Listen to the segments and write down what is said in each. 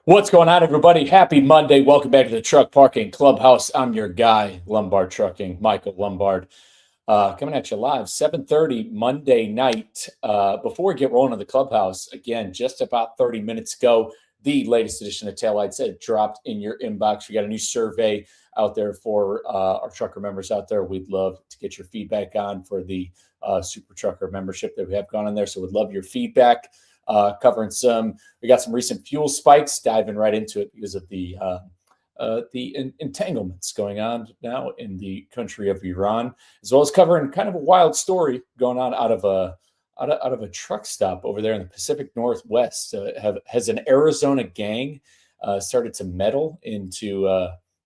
What's going on, everybody? Happy Monday. Welcome back to the Truck Parking Clubhouse. I'm your guy, Lombard Trucking, Michael Lombard, coming at you live, 7:30 Monday night. Before we get rolling in the Clubhouse, again, just about 30 minutes ago, the latest edition of Taillights had dropped in your inbox. We got a new survey out there for our trucker members out there. We'd love to get your feedback on for the Super Trucker membership that we have gone on there. So we'd love your feedback. Covering we got some recent fuel spikes, diving right into it because of the entanglements going on now in the country of Iran, as well as covering kind of a wild story going on out of a truck stop over there in the Pacific Northwest. Has an Arizona gang started to meddle into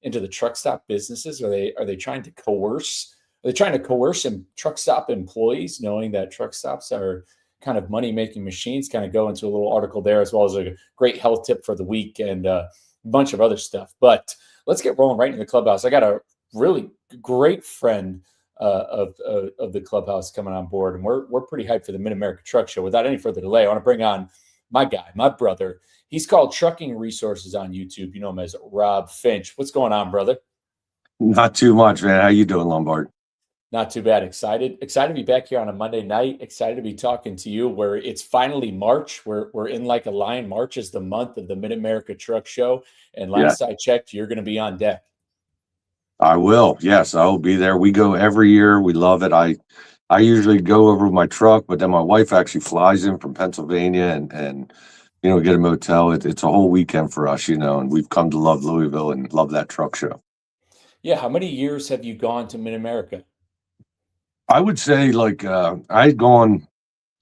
the truck stop businesses? Are they trying to coerce? Are they trying to coerce truck stop employees, knowing that truck stops are kind of money-making machines? Kind of go into a little article there, as well as a great health tip for the week and a bunch of other stuff. But let's get rolling right into the Clubhouse. I got a really great friend of the Clubhouse coming on board, and we're pretty hyped for the Mid-America Truck Show. Without any further delay, I want to bring on my guy, my brother. He's called Trucking Resources on YouTube. You know him as Rob Finch. What's going on, brother? Not too much, man. How you doing, Lombard? Not too bad. Excited to be back here on a Monday night. Excited to be talking to you where it's finally March. We're in like a line. March is the month of the Mid-America Truck Show. And last I checked, you're going to be on deck. I will. Yes, I will be there. We go every year. We love it. I usually go over with my truck, but then my wife actually flies in from Pennsylvania and get a motel. It's a whole weekend for us, and we've come to love Louisville and love that truck show. Yeah. How many years have you gone to Mid-America? I would say I'd gone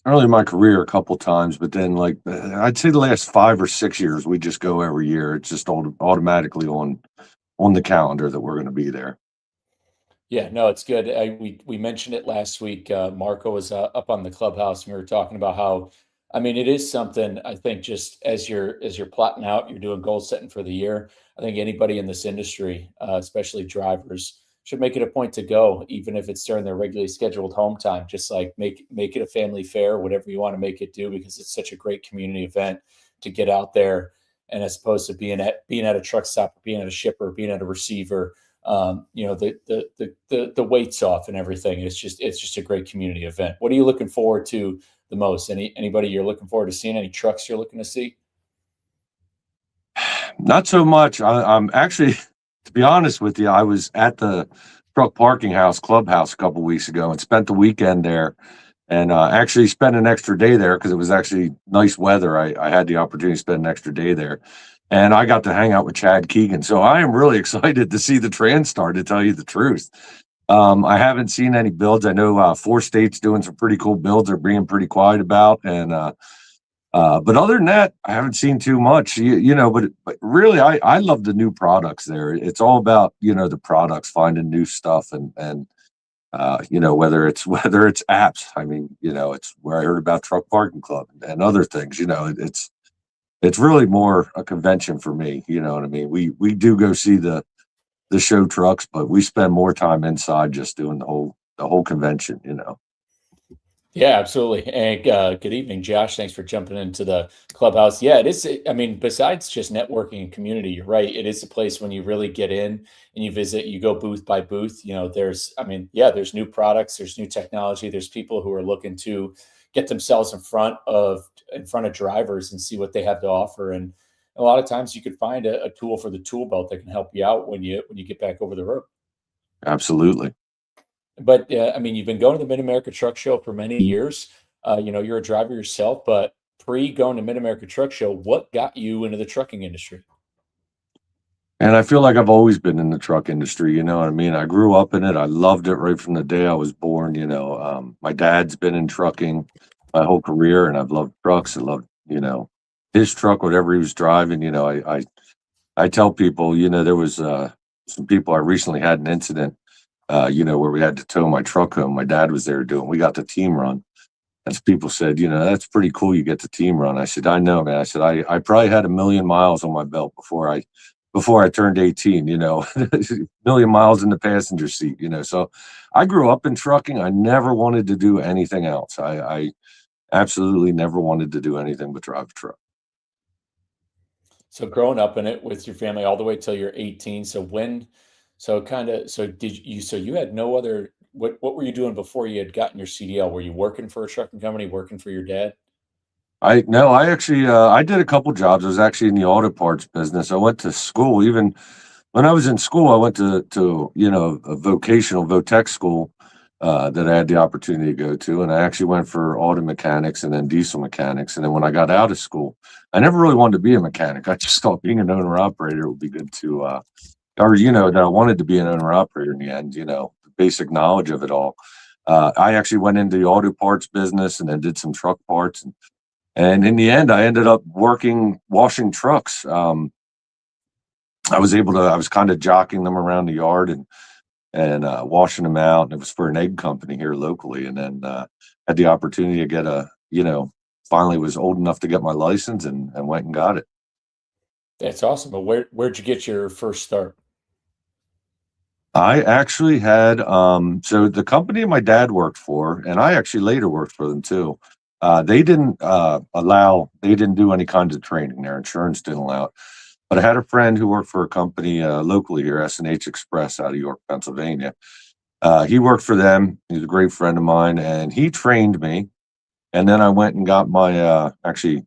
early in my career a couple times, but then I'd say the last 5 or 6 years, we just go every year. It's just automatically on the calendar that we're going to be there. Yeah, no, it's good. We mentioned it last week. Marco was up on the Clubhouse, and we were talking about how, it is something. I think just as you're plotting out, you're doing goal setting for the year. I think anybody in this industry, especially drivers, should make it a point to go, even if it's during their regularly scheduled home time. Just like make it a family fair, whatever you want to make it do, because it's such a great community event to get out there. And as opposed to being at a truck stop, being at a shipper, being at a receiver, the weights off and everything. It's just a great community event. What are you looking forward to the most? Anybody you're looking forward to seeing? Any trucks you're looking to see? Not so much. I'm actually, to be honest with you, I was at the Truck Parking House Clubhouse a couple weeks ago and spent the weekend there, and actually spent an extra day there because it was actually nice weather. I had the opportunity to spend an extra day there, and I got to hang out with Chad Keegan. So I am really excited to see the Transtar, to tell you the truth. I haven't seen any builds. I know 4 states doing some pretty cool builds they're being pretty quiet about, and but other than that, I haven't seen too much, but really, I love the new products there. It's all about, the products, finding new stuff and whether it's apps. It's where I heard about Truck Parking Club and other things, it's really more a convention for me. You know what I mean? We do go see the show trucks, but we spend more time inside just doing the whole convention, Yeah, absolutely. And good evening, Josh. Thanks for jumping into the Clubhouse. Yeah, it is. Besides just networking and community, you're right. It is a place when you really get in and you visit, you go booth by booth. There's new products, there's new technology, there's people who are looking to get themselves in front of drivers and see what they have to offer. And a lot of times you could find a tool for the tool belt that can help you out when you get back over the road. Absolutely. But you've been going to the Mid-America Truck Show for many years. You're a driver yourself, but pre going to Mid-America Truck Show, what got you into the trucking industry? And I feel like I've always been in the truck industry, you know what I mean? I grew up in it. I loved it right from the day I was born. My dad's been in trucking my whole career, and I've loved trucks. I loved, his truck, whatever he was driving. I tell people, there was some people. I recently had an incident, where we had to tow my truck home. My dad was there doing. We got the team run. As people said, that's pretty cool. You get the team run. I said, I know, man. I said, I probably had 1 million miles on my belt before I turned 18, a million miles in the passenger seat, So I grew up in trucking. I never wanted to do anything else. I absolutely never wanted to do anything but drive a truck. So growing up in it with your family all the way till you're 18. So you had no other, what were you doing before you had gotten your CDL? Were you working for a trucking company, working for your dad? I no, I actually I did a couple jobs. I was actually in the auto parts business. I went to school. Even when I was in school, I went to a vocational VOTEC school that I had the opportunity to go to, and I actually went for auto mechanics and then diesel mechanics. And then when I got out of school, I never really wanted to be a mechanic. I just thought being an owner operator would be good to, that I wanted to be an owner operator in the end. The basic knowledge of it all. I actually went into the auto parts business and then did some truck parts. And in the end, I ended up working washing trucks. I was kind of jockeying them around the yard and washing them out. And it was for an egg company here locally. And then had the opportunity to get finally was old enough to get my license and went and got it. That's awesome. But where'd you get your first start? I actually had so the company my dad worked for, and I actually later worked for them too. They didn't do any kinds of training. Their insurance didn't allow it. But I had a friend who worked for a company locally here, S&H Express out of York, Pennsylvania. He worked for them. He's a great friend of mine, and he trained me. And then I went and got my actually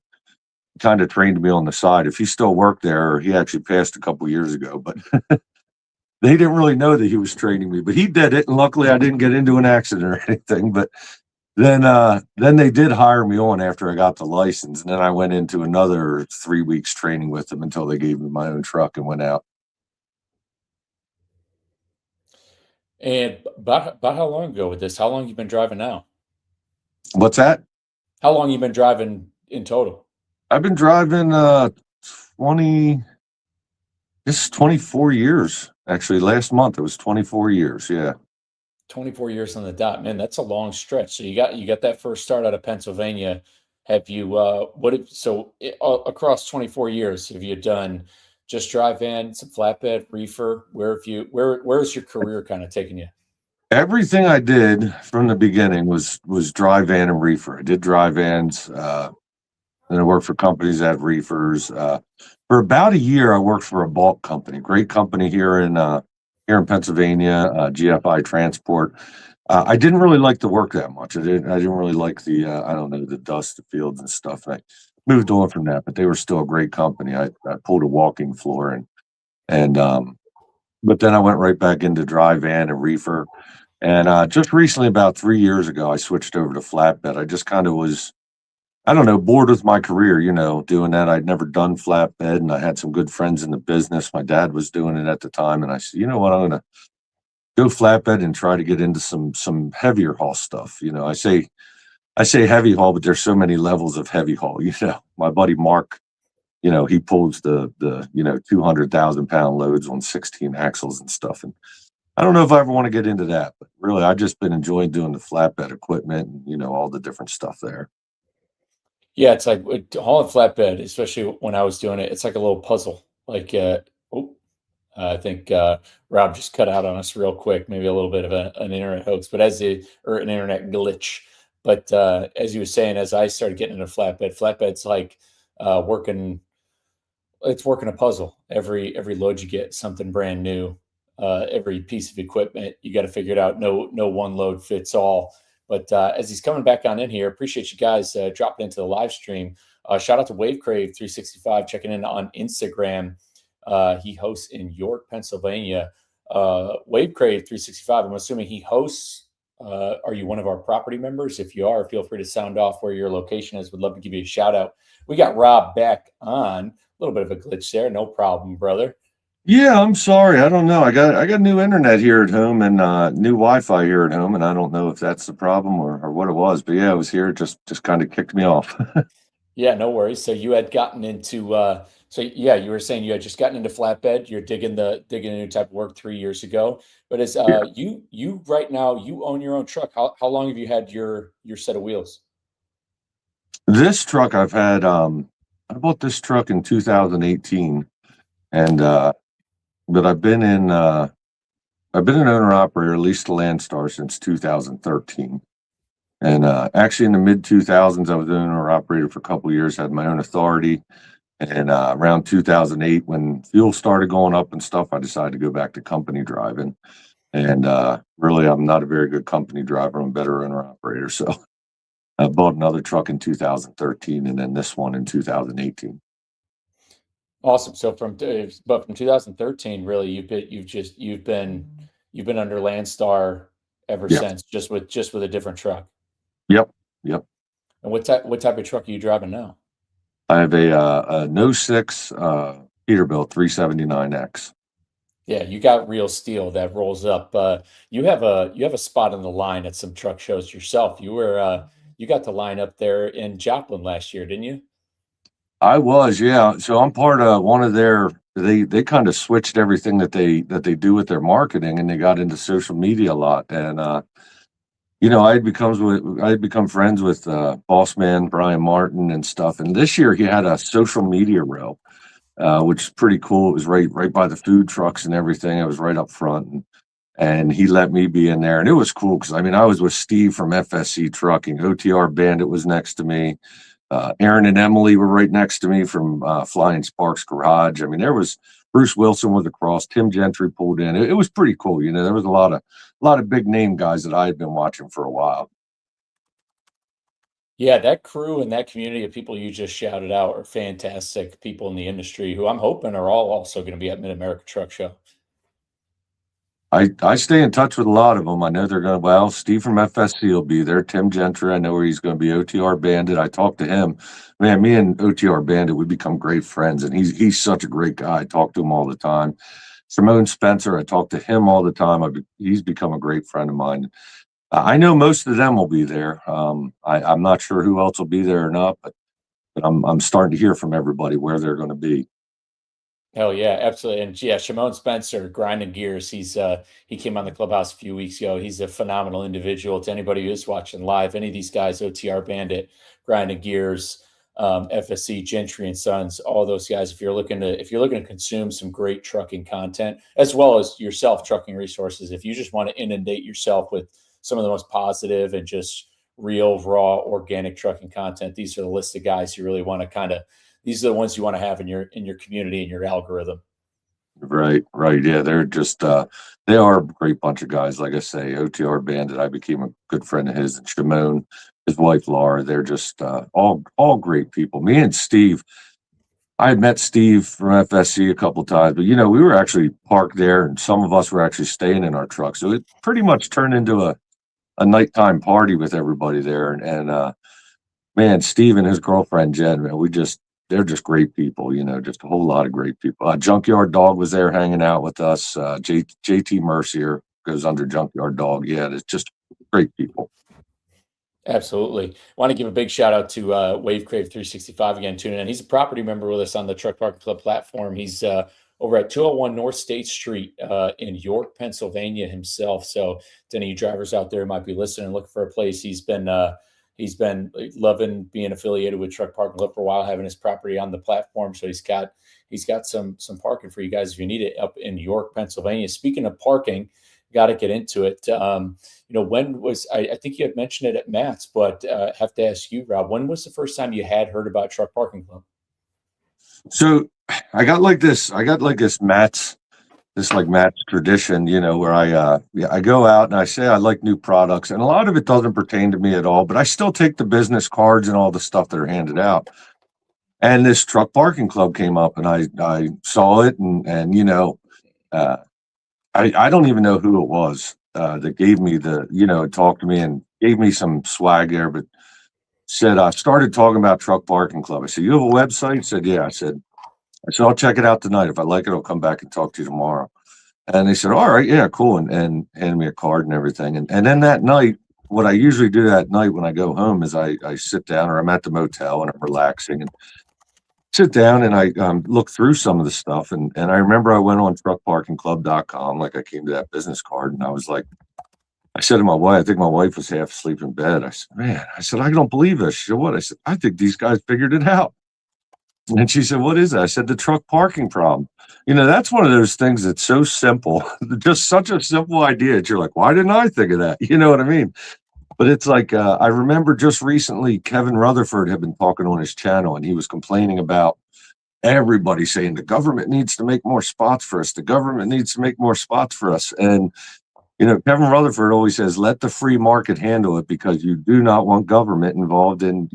kind of trained me on the side. If he still worked there, he actually passed a couple years ago, but they didn't really know that he was training me. But he did it, and luckily I didn't get into an accident or anything. But then they did hire me on after I got the license, and then I went into another 3 weeks training with them until they gave me my own truck and went out. And about how long ago with this? How long you been driving now? What's that? How long you been driving in total? I've been driving 20 this is 24 years. Actually, last month it was 24 years. Yeah. 24 years on the dot, man. That's a long stretch. So you got that first start out of Pennsylvania. Have you across 24 years, have you done just dry van, some flatbed, reefer? Where's your career kind of taking you? Everything I did from the beginning was dry van and reefer. I did dry vans, and I worked for companies that had reefers. For about a year, I worked for a bulk company, great company here in Pennsylvania, GFI Transport. I didn't really like the work that much. I didn't really like the I don't know, the dust, the fields and stuff. I moved on from that, but they were still a great company. I pulled a walking floor and but then I went right back into dry van and reefer. And just recently, about 3 years ago, I switched over to flatbed. I just kind of was, I don't know, bored with my career, doing that. I'd never done flatbed, and I had some good friends in the business. My dad was doing it at the time, and I said, you know what, I'm going to go flatbed and try to get into some heavier haul stuff. I say heavy haul, but there's so many levels of heavy haul. My buddy Mark, he pulls the 200,000 pound loads on 16 axles and stuff. And I don't know if I ever want to get into that, but really, I've just been enjoying doing the flatbed equipment and all the different stuff there. Yeah, it's like hauling flatbed, especially when I was doing it. It's like a little puzzle. Like, oh, I think Rob just cut out on us real quick. Maybe a little bit of an internet hoax, but or an internet glitch. But as you were saying, as I started getting into flatbed's like working. It's working a puzzle. Every load you get something brand new. Every piece of equipment you got to figure it out. No one load fits all. But as he's coming back on in here, appreciate you guys dropping into the live stream. Shout out to Wavecrave 365 checking in on Instagram. He hosts in York, Pennsylvania. Wavecrave 365. I'm assuming he hosts. Are you one of our property members? If you are, feel free to sound off where your location is. Would love to give you a shout out. We got Rob back on. A little bit of a glitch there. No problem, brother. Yeah, I'm sorry. I don't know. I got new internet here at home and new Wi-Fi here at home, and I don't know if that's the problem or what it was. But yeah, it was here. It just kind of kicked me off. Yeah, no worries. So you had gotten into you were saying you had just gotten into flatbed. You're digging a new type of work 3 years ago. But as Yeah. you right now you own your own truck. How long have you had your set of wheels? This truck I've had. I bought this truck in 2018, and but I've been an owner operator, at least the Landstar, since 2013. And actually, in the mid 2000s, I was an owner operator for a couple of years. Had my own authority. And around 2008, when fuel started going up and stuff, I decided to go back to company driving. And really, I'm not a very good company driver. I'm a better owner operator. So I bought another truck in 2013, and then this one in 2018. Awesome. So but from 2013, really, you've been under Landstar ever Yeah. since, just with a different truck. Yep. Yep. And what type of truck are you driving now? I have a no 06 Peterbilt 379X. Yeah, you got real steel that rolls up. You have a spot on the line at some truck shows yourself. You got to line up there in Joplin last year, didn't you? I was, yeah. So I'm part of one of their. They kind of switched everything that they do with their marketing, and they got into social media a lot. And I had become friends with boss man Brian Martin and stuff. And this year he had a social media row, which is pretty cool. It was right by the food trucks and everything. It was right up front, and he let me be in there, and it was cool because I mean I was with Steve from FSC Trucking. OTR Bandit was next to me. Aaron and Emily were right next to me from Flying Sparks Garage. I mean, there was Bruce Wilson was across. Tim Gentry pulled in. It was pretty cool. There was a lot of big name guys that I had been watching for a while. Yeah, that crew and that community of people you just shouted out are fantastic people in the industry who I'm hoping are all also going to be at Mid America Truck Show. I stay in touch with a lot of them. I know they're going to. Well, Steve from FSC will be there. Tim Gentry, I know where he's going to be. OTR Bandit. I talked to him. Man, me and OTR Bandit, we become great friends, and he's such a great guy. I talk to him all the time. Simone Spencer, I talk to him all the time. He's become a great friend of mine. I know most of them will be there. I'm not sure who else will be there or not, but I'm starting to hear from everybody where they're going to be. Hell yeah, absolutely. And yeah, Shimon Spencer, grinding gears. He came on the Clubhouse a few weeks ago. He's a phenomenal individual. To anybody who is watching live, any of these guys, OTR Bandit, grinding gears, FSC, Gentry and Sons, all those guys. If you're looking to consume some great trucking content, as well as yourself trucking resources, if you just want to inundate yourself with some of the most positive and just real, raw, organic trucking content, these are the list of guys you really want to these are the ones you want to have in your community and your algorithm. Right, right. Yeah, they're just they are a great bunch of guys. Like I say, OTR Bandit, I became a good friend of his, and Shimon, his wife Laura, they're just all great people. Me and Steve, I had met Steve from FSC a couple times, but we were actually parked there and some of us were actually staying in our truck. So it pretty much turned into a nighttime party with everybody there. And man, Steve and his girlfriend Jen, man, they're just great people, just a whole lot of great people. Junkyard Dog was there hanging out with us. JT Mercier goes under Junkyard Dog. Yeah, it's just great people. Absolutely. Want to give a big shout out to Wave Crave 365 again, tuning in. He's a property member with us on the Truck Parking Club platform. He's over at 201 North State Street in York, Pennsylvania himself. So to any drivers out there who might be listening and looking for a place, he's been loving being affiliated with Truck Parking Club for a while, having his property on the platform. So he's got some parking for you guys if you need it up in York, Pennsylvania. Speaking of parking, got to get into it. When was I think you had mentioned it at Matt's, but have to ask you, Rob, when was the first time you had heard about Truck Parking Club? So I got like this Matt's tradition, where I go out and I say I like new products, and a lot of it doesn't pertain to me at all, but I still take the business cards and all the stuff that are handed out. And this Truck Parking Club came up, and I saw it, and I don't even know who it was that gave me talked to me and gave me some swag there, but said I started talking about Truck Parking Club. I said, "You have a website?" He said, "Yeah." I said, "I'll check it out tonight. If I like it, I'll come back and talk to you tomorrow." And they said, "All right, yeah, cool," and handed me a card and everything. And then that night, what I usually do that night when I go home is I sit down, or I'm at the motel and I'm relaxing, and sit down and I look through some of the stuff. And I remember I went on truckparkingclub.com, like I came to that business card, and I was like, I said to my wife, I think my wife was half asleep in bed. I said, "Man," I said, "I don't believe this." She said, "What?" I said, "I think these guys figured it out." And she said, "What is that?" I said, "The truck parking problem." That's one of those things that's so simple, just such a simple idea that you're like, why didn't I think of that? You know what I mean? But it's like, I remember just recently, Kevin Rutherford had been talking on his channel, and he was complaining about everybody's saying the government needs to make more spots for us. The government needs to make more spots for us. And, Kevin Rutherford always says, let the free market handle it, because you do not want government involved in,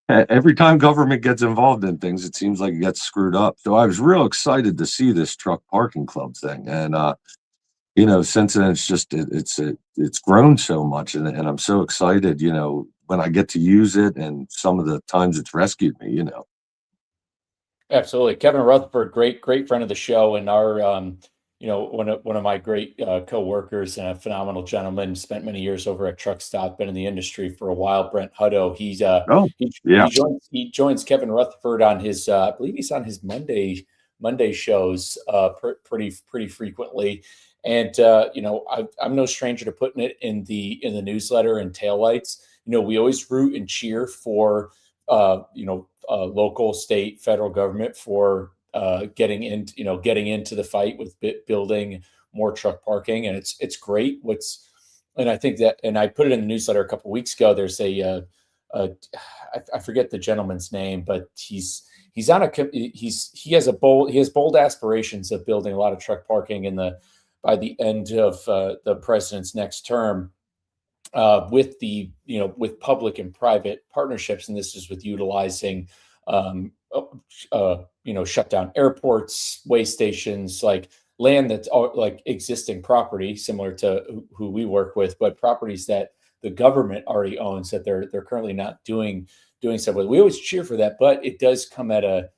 every time government gets involved in things, it seems like it gets screwed up. So I was real excited to see this truck parking club thing. And, since then it's grown so much, and I'm so excited, when I get to use it, and some of the times it's rescued me. Absolutely. Kevin Rutherford, great friend of the show, and our, one of my great co-workers and a phenomenal gentleman, spent many years over at Truck Stop, been in the industry for a while. Brent Hutto, Oh, he yeah. joins Kevin Rutherford on his, I believe he's on his Monday shows pretty frequently. And I'm no stranger to putting it in the newsletter and taillights. We always root and cheer for local, state, federal government for getting into the fight with building more truck parking, and it's great. And I think that, and I put it in the newsletter a couple of weeks ago. There's I forget the gentleman's name, but he has bold aspirations of building a lot of truck parking by the end of the president's next term, with public and private partnerships, and this is with utilizing shut down airports, way stations, like land that's like existing property, similar to who we work with, but properties that the government already owns that they're currently not doing stuff with. We always cheer for that, but it does come at a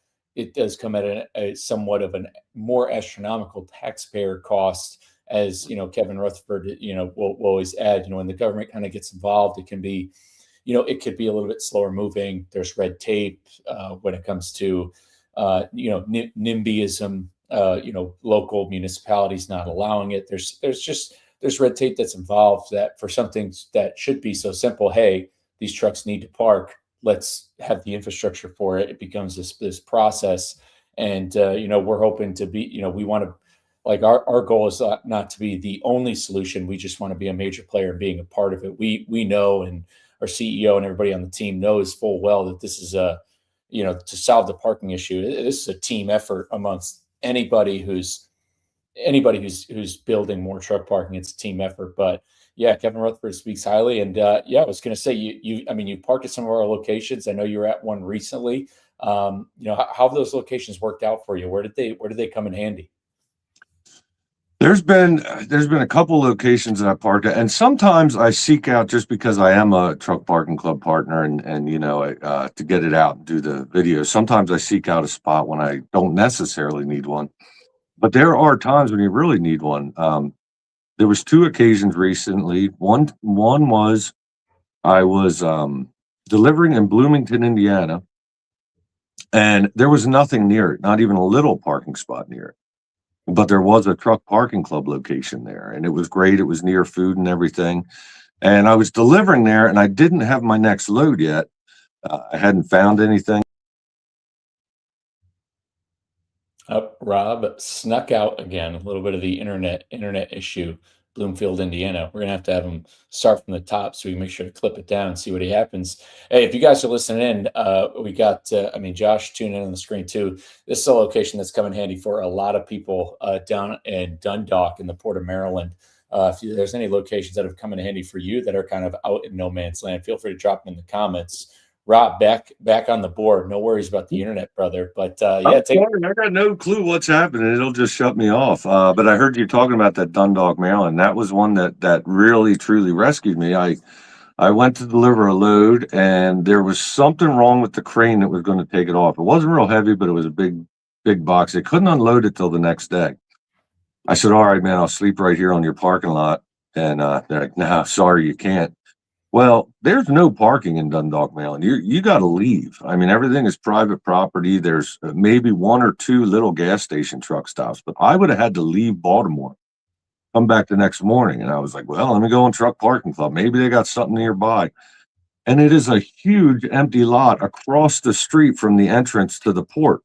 somewhat of a more astronomical taxpayer cost. As Kevin Rutherford, will always add, when the government kind of gets involved, it can be, it could be a little bit slower moving. There's red tape when it comes to, NIMBYism, local municipalities not allowing it. There's red tape that's involved, that for something that should be so simple. Hey, these trucks need to park. Let's have the infrastructure for it. It becomes this process. And, we're hoping to be, we want to, like, our goal is not to be the only solution. We just want to be a major player and being a part of it. We know, and our CEO and everybody on the team knows full well that this is to solve the parking issue. This is a team effort amongst anybody who's building more truck parking. It's a team effort. But yeah, Kevin Rutherford speaks highly. And I was going to say, you parked at some of our locations. I know you were at one recently. How have those locations worked out for you? Where did they come in handy? There's been a couple locations that I parked at, and sometimes I seek out, just because I am a truck parking club partner, and to get it out and do the videos. Sometimes I seek out a spot when I don't necessarily need one, but there are times when you really need one. There was two occasions recently. One was I was delivering in Bloomington, Indiana, and there was nothing near it, not even a little parking spot near it. But there was a truck parking club location there, and it was great. It was near food and everything. And I was delivering there, and I didn't have my next load yet. I hadn't found anything. Rob snuck out again. A little bit of the internet issue. Bloomfield, Indiana. We're gonna have him start from the top, so we can make sure to clip it down and see what happens. Hey, if you guys are listening in, we got Josh tuning in on the screen too. This is a location that's come in handy for a lot of people down in Dundalk in the Port of Maryland. If there's any locations that have come in handy for you that are kind of out in no man's land, feel free to drop them in the comments. Rob, back on the board. No worries about the internet, brother. But Sorry, I got no clue what's happening. It'll just shut me off. But I heard you talking about that Dundalk, Maryland. That was one that really truly rescued me. I went to deliver a load, and there was something wrong with the crane that was going to take it off. It wasn't real heavy, but it was a big box. They couldn't unload it till the next day. I said, "All right, man, I'll sleep right here on your parking lot." And they're like, "No, sorry, you can't." Well, there's no parking in Dundalk, Maryland. You got to leave. I mean, everything is private property. There's maybe one or two little gas station truck stops, but I would have had to leave Baltimore, come back the next morning. And I was like, well, let me go on Truck Parking Club. Maybe they got something nearby. And it is a huge empty lot across the street from the entrance to the port.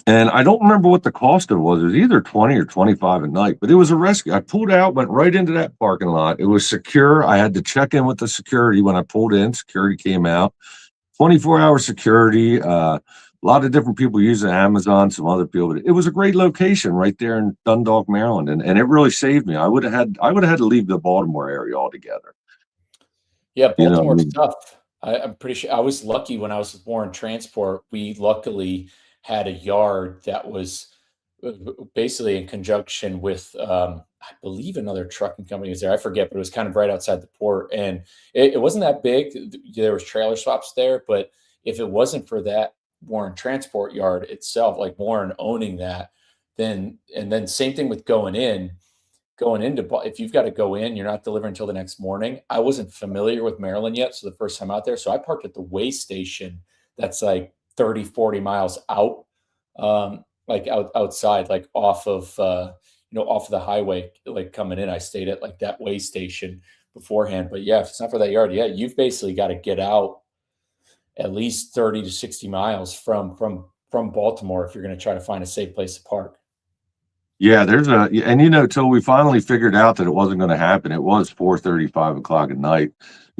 And I don't remember what the cost of it was. It was either 20 or 25 a night, but it was a rescue. I pulled out, went right into that parking lot. It was secure. I had to check in with the security when I pulled in. Security came out. 24-hour security. a lot of different people using Amazon, some other people, but it was a great location right there in Dundalk, Maryland, and it really saved me. I would have had to leave the Baltimore area altogether. Yeah, You know what I Baltimore's mean? tough. I'm pretty sure I was lucky when I was with Warren Transport. We luckily had a yard that was basically in conjunction with, I believe another trucking company was there. I forget, but it was kind of right outside the port, and it wasn't that big. There was trailer swaps there, but if it wasn't for that Warren Transport yard itself, like Warren owning that, then same thing with going into if you've got to go in, you're not delivering until the next morning. I wasn't familiar with Maryland yet, so the first time out there, so I parked at the way station that's like 30, 40 miles out, like outside, like off of off of the highway, like coming in. I stayed at like that way station beforehand. But yeah, if it's not for that yard, yeah, you've basically got to get out at least 30 to 60 miles from Baltimore if you're going to try to find a safe place to park. Yeah, and till we finally figured out that it wasn't going to happen. It was 4:30, 5 o'clock at night.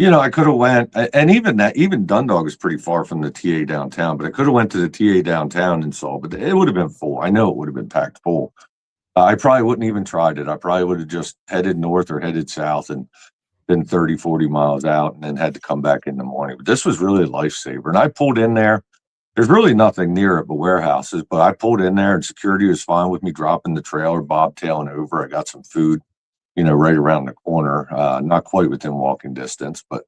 I could have went, and even Dundalk is pretty far from the TA downtown, but I could have went to the TA downtown and saw, but it would have been full. I know it would have been packed full. I probably wouldn't even tried it. I probably would have just headed north or headed south and been 30, 40 miles out and then had to come back in the morning. But this was really a lifesaver. And I pulled in there. There's really nothing near it but warehouses, but I pulled in there and security was fine with me dropping the trailer, bobtailing over. I got some food, right around the corner, not quite within walking distance, but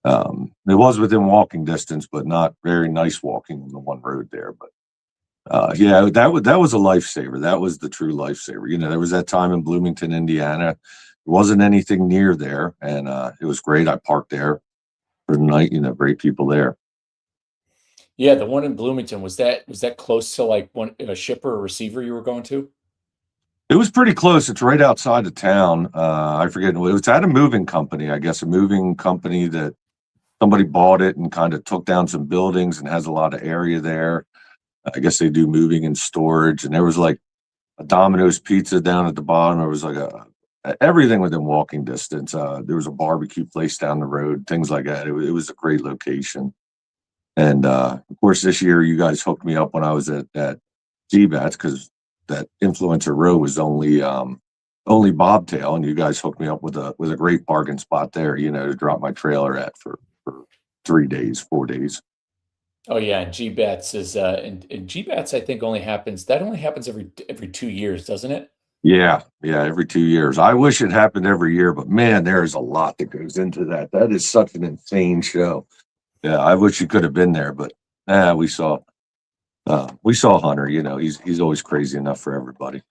it was within walking distance, but not very nice walking on the one road there. But yeah, that was a lifesaver. That was the true lifesaver. There was that time in Bloomington, Indiana. There wasn't anything near there, and it was great. I parked there for the night. Great people there. Yeah, the one in Bloomington, was that close to like a shipper or receiver you were going to? It was pretty close. It's right outside of town. I forget. It was at a moving company, I guess, a moving company that somebody bought it and kind of took down some buildings and has a lot of area there. I guess they do moving and storage. And there was like a Domino's pizza down at the bottom. There was like everything within walking distance. There was a barbecue place down the road, things like that. It was a great location. And of course, this year you guys hooked me up when I was at GBATS because that Influencer Row was only bobtail, and you guys hooked me up with a great parking spot there, to drop my trailer at for 3 days, 4 days. Oh yeah, and GBATS is and GBATS I think only happens every 2 years, doesn't it? Yeah, every 2 years. I wish it happened every year, but man, there's a lot that goes into that. That is such an insane show. Yeah, I wish you could have been there, but we saw Hunter. He's always crazy enough for everybody.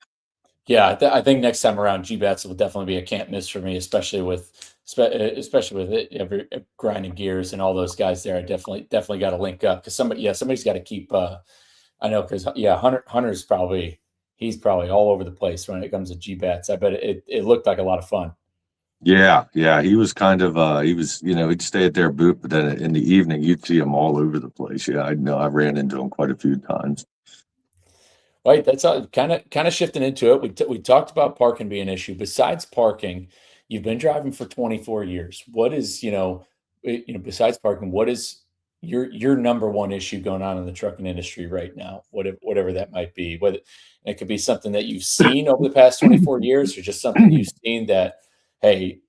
Yeah, I think next time around, GBATS will definitely be a can't miss for me, especially with it grinding gears and all those guys there. I definitely got to link up because somebody's got to keep. I know because Hunter's he's probably all over the place when it comes to GBATS. I bet it looked like a lot of fun. Yeah, he was kind of he'd stay at their booth, but then in the evening you'd see him all over the place. Yeah, I know. I ran into him quite a few times. Right, that's kind of shifting into it. We talked about parking being an issue. Besides parking, you've been driving for 24 years. What is besides parking, what is your number one issue going on in the trucking industry right now? Whatever that might be. Whether it could be something that you've seen over the past 24 years, or just something you've seen that, hey,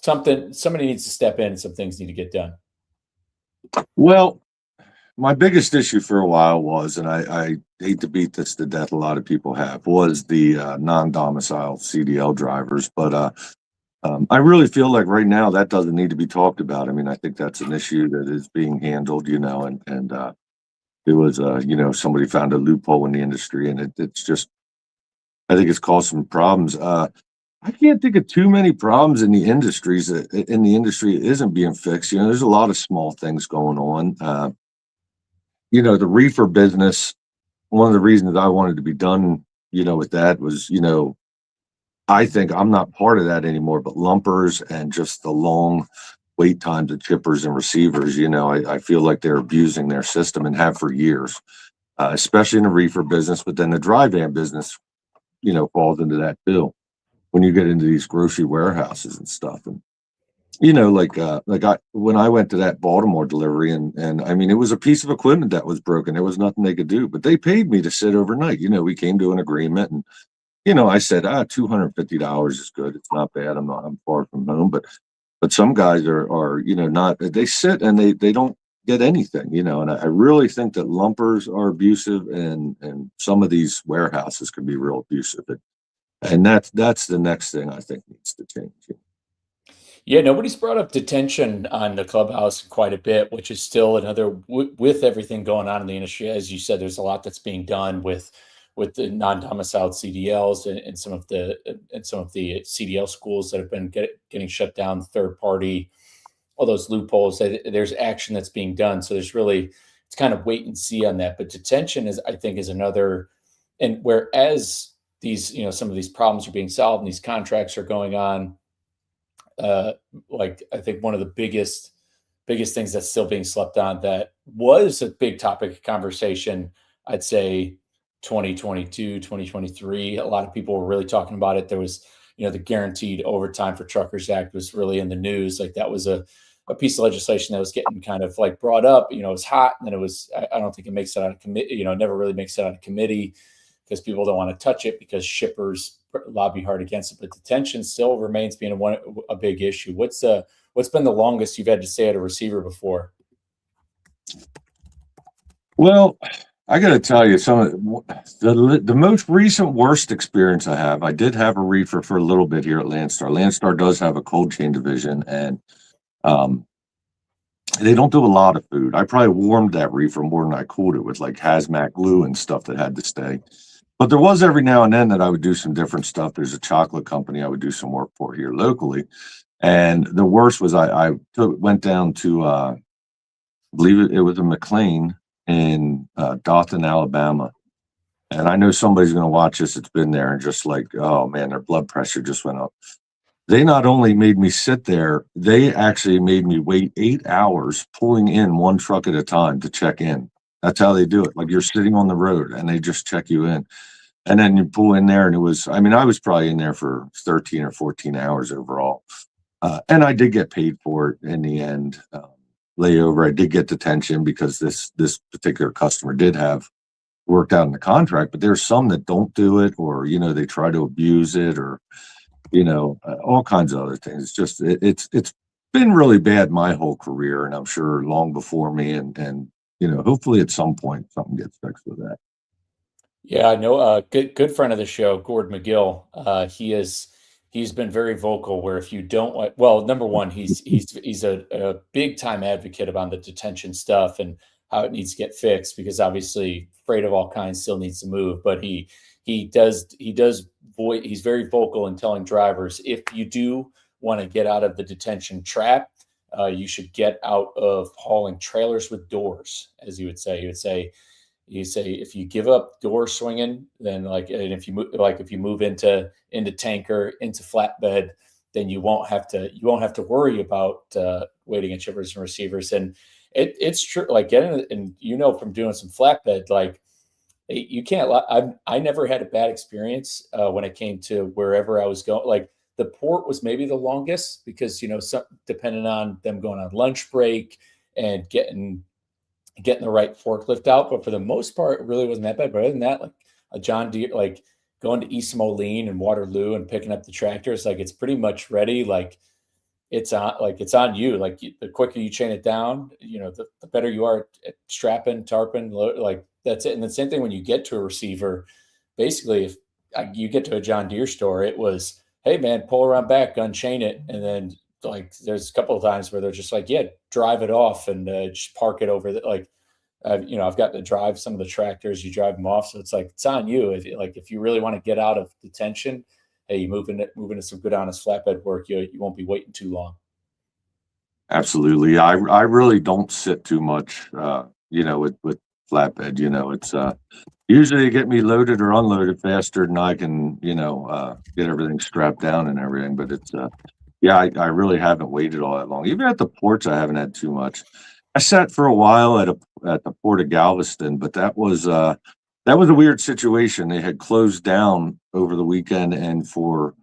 somebody needs to step in and some things need to get done. Well, my biggest issue for a while was, and I hate to beat this to death, a lot of people have, was the non-domicile CDL drivers. But I really feel like right now that doesn't need to be talked about. I mean, I think that's an issue that is being handled, and it was, somebody found a loophole in the industry, and it's just, I think it's caused some problems. I can't think of too many problems in the industry that isn't being fixed. There's a lot of small things going on. The reefer business, one of the reasons I wanted to be done, with that was, I think I'm not part of that anymore, but lumpers and just the long wait times of chippers and receivers, I feel like they're abusing their system and have for years, especially in the reefer business, but then the dry van business, falls into that bill when you get into these grocery warehouses and stuff. And when I went to that Baltimore delivery, and I mean, it was a piece of equipment that was broken. There was nothing they could do, but they paid me to sit overnight. We came to an agreement, and I said, $250 is good. It's not bad. I'm far from home, but some guys are not. They sit and they don't get anything, and I really think that lumpers are abusive, and some of these warehouses can be real abusive, and that's the next thing I think needs to change. Yeah, nobody's brought up detention on the Clubhouse quite a bit, which is still another with everything going on in the industry. As you said, there's a lot that's being done with the non-domiciled CDLs and some of the CDL schools that have been getting shut down, the third party, all those loopholes. There's action that's being done. So it's kind of wait and see on that. But detention I think, is another, and whereas some of these problems are being solved and these contracts are going on, I think one of the biggest things that's still being slept on, that was a big topic of conversation, I'd say 2022, 2023. A lot of people were really talking about it. There was, the Guaranteed Overtime for Truckers Act was really in the news. Like, that was a piece of legislation that was getting kind of like brought up. It was hot, and then I don't think it makes it out of committee, never really makes it out of committee because people don't want to touch it because shippers lobby hard against it. But detention still remains being a big issue. What's been the longest you've had to stay at a receiver before? Well, I got to tell you, some of the most recent worst experience I have. I did have a reefer for a little bit here at Landstar. Landstar does have a cold chain division, and they don't do a lot of food. I probably warmed that reefer more than I cooled it with like hazmat glue and stuff that had to stay. But there was every now and then that I would do some different stuff. There's a chocolate company I would do some work for here locally. And the worst was went down to, I believe it was a McLean in Dothan, Alabama. And I know somebody's going to watch this. It's been there, and just like, oh man, their blood pressure just went up. They not only made me sit there, they actually made me wait 8 hours pulling in one truck at a time to check in. That's how they do it. Like, you're sitting on the road and they just check you in. And then you pull in there, and I was probably in there for 13 or 14 hours overall. And I did get paid for it in the end. Layover, I did get detention because this particular customer did have worked out in the contract, but there's some that don't do it, or, they try to abuse it, or, all kinds of other things. It's just, it's been really bad my whole career, and I'm sure long before me, and hopefully at some point something gets fixed with that. Yeah, I know a good friend of the show, Gord McGill. He's been very vocal where if you don't number one, he's a big time advocate about the detention stuff and how it needs to get fixed, because obviously freight of all kinds still needs to move. But he's very vocal in telling drivers, if you do want to get out of the detention trap, you should get out of hauling trailers with doors, as he would say. You say if you give up door swinging, then and if you move into tanker, into flatbed, then you won't have to worry about waiting at shippers and receivers. And it's true. Like, getting, and from doing some flatbed, like, you can't. I never had a bad experience when it came to wherever I was going. Like, the port was maybe the longest because depending on them going on lunch break and getting the right forklift out. But for the most part, it really wasn't that bad. But other than that, like a John Deere, like going to East Moline and Waterloo and picking up the tractors, like, it's pretty much ready. Like, it's on you. Like, the quicker you chain it down, the better you are at strapping, tarping, like, that's it. And the same thing when you get to a receiver. Basically, if you get to a John Deere store, it was, hey man, pull around back, unchain it, and then, like, there's a couple of times where they're just like, yeah, drive it off and just park it over the, I've got to drive some of the tractors, you drive them off. So it's like, it's on you. If you really want to get out of detention, hey, you move into some good, honest flatbed work, you won't be waiting too long. Absolutely. I really don't sit too much, with flatbed. It's usually get me loaded or unloaded faster than I can, get everything strapped down and everything. But it's, yeah, I really haven't waited all that long. Even at the ports, I haven't had too much. I sat for a while at the port of Galveston, but that was a weird situation. They had closed down over the weekend, and for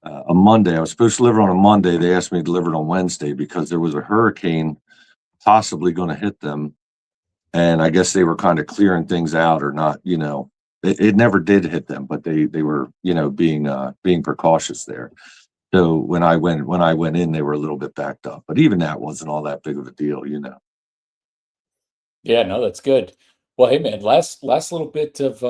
a Monday. I was supposed to deliver on a Monday. They asked me to deliver it on Wednesday because there was a hurricane possibly going to hit them. And I guess they were kind of clearing things out or not, it never did hit them, but they were, being precautious there. So when I went in, they were a little bit backed up, but even that wasn't all that big of a deal. Yeah, no, that's good. Well, hey man, last little bit of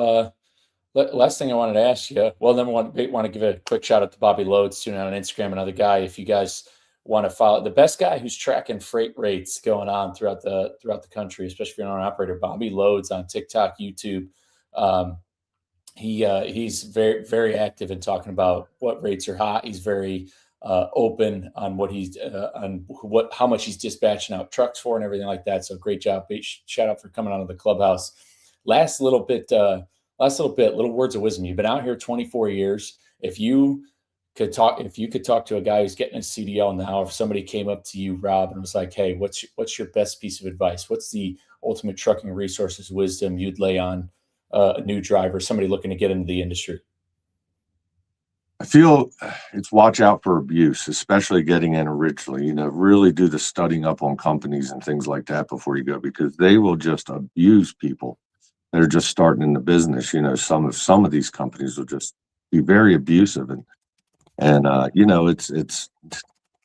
last thing I wanted to ask you. Well, then I want to give a quick shout out to Bobby Loads, tuning on Instagram, another guy. If you guys want to follow the best guy who's tracking freight rates going on throughout the country, especially if you're an operator, Bobby Loads on TikTok, YouTube. Um, he's very very active in talking about what rates are hot. He's very open on what he's on what how much he's dispatching out trucks for and everything like that. So great job! Shout out for coming onto the Clubhouse. Last little bit, little words of wisdom. You've been out here 24 years. If you could talk to a guy who's getting a CDL now, if somebody came up to you, Rob, and was like, "Hey, what's your best piece of advice? What's the ultimate trucking resources wisdom you'd lay on a new driver, somebody looking to get into the industry?" I feel it's watch out for abuse, especially getting in originally. Really do the studying up on companies and things like that before you go, because they will just abuse people that are just starting in the business. Some of these companies will just be very abusive, and it's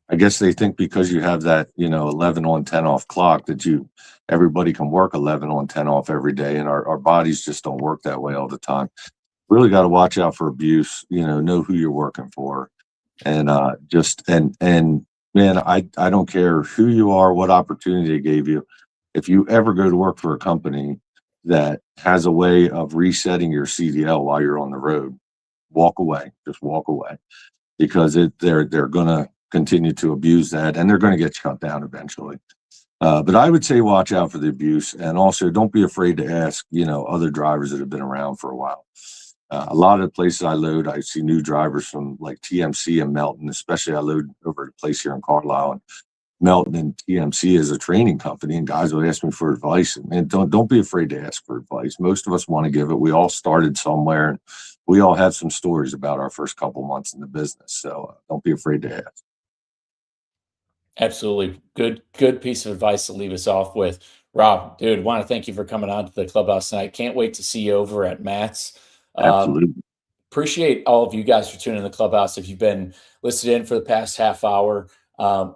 I guess they think because you have that 11 on 10 off clock that everybody can work 11 on 10 off every day, and our bodies just don't work that way all the time. Really got to watch out for abuse. Know who you're working for, and and man, I don't care who you are, what opportunity they gave you. If you ever go to work for a company that has a way of resetting your CDL while you're on the road, walk away. Just walk away, because they're going to continue to abuse that, and they're going to get shut down eventually. But I would say watch out for the abuse, and also don't be afraid to ask other drivers that have been around for a while. A lot of the places I load, I see new drivers from like TMC and Melton. Especially I load over at a place here in Carlisle, and Melton and TMC is a training company, and guys will ask me for advice. And man, don't be afraid to ask for advice. Most of us want to give it. We all started somewhere, and we all have some stories about our first couple months in the business. So don't be afraid to ask. Absolutely. Good piece of advice to leave us off with. Rob, dude, want to thank you for coming on to the Clubhouse tonight. Can't wait to see you over at Matt's. Absolutely. Appreciate all of you guys for tuning in the Clubhouse. If you've been listening in for the past half hour,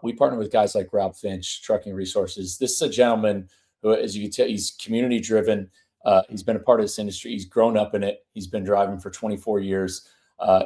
we partner with guys like Rob Finch, Trucking Resources. This is a gentleman who, as you can tell, he's community driven. He's been a part of this industry. He's grown up in it. He's been driving for 24 years.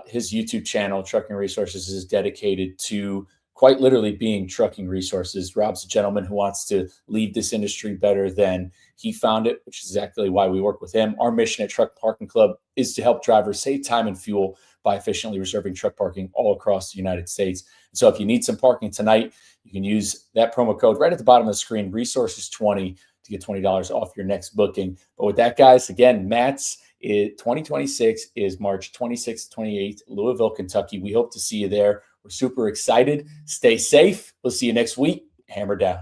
His YouTube channel, Trucking Resources, is dedicated to quite literally being trucking resources. Rob's a gentleman who wants to leave this industry better than he found it, which is exactly why we work with him. Our mission at Truck Parking Club is to help drivers save time and fuel by efficiently reserving truck parking all across the United States. So if you need some parking tonight, you can use that promo code right at the bottom of the screen, resources20, to get $20 off your next booking. But with that, guys, again, Matt's 2026 is March 26th, 28th, Louisville, Kentucky. We hope to see you there. We're super excited. Stay safe. We'll see you next week. Hammer down.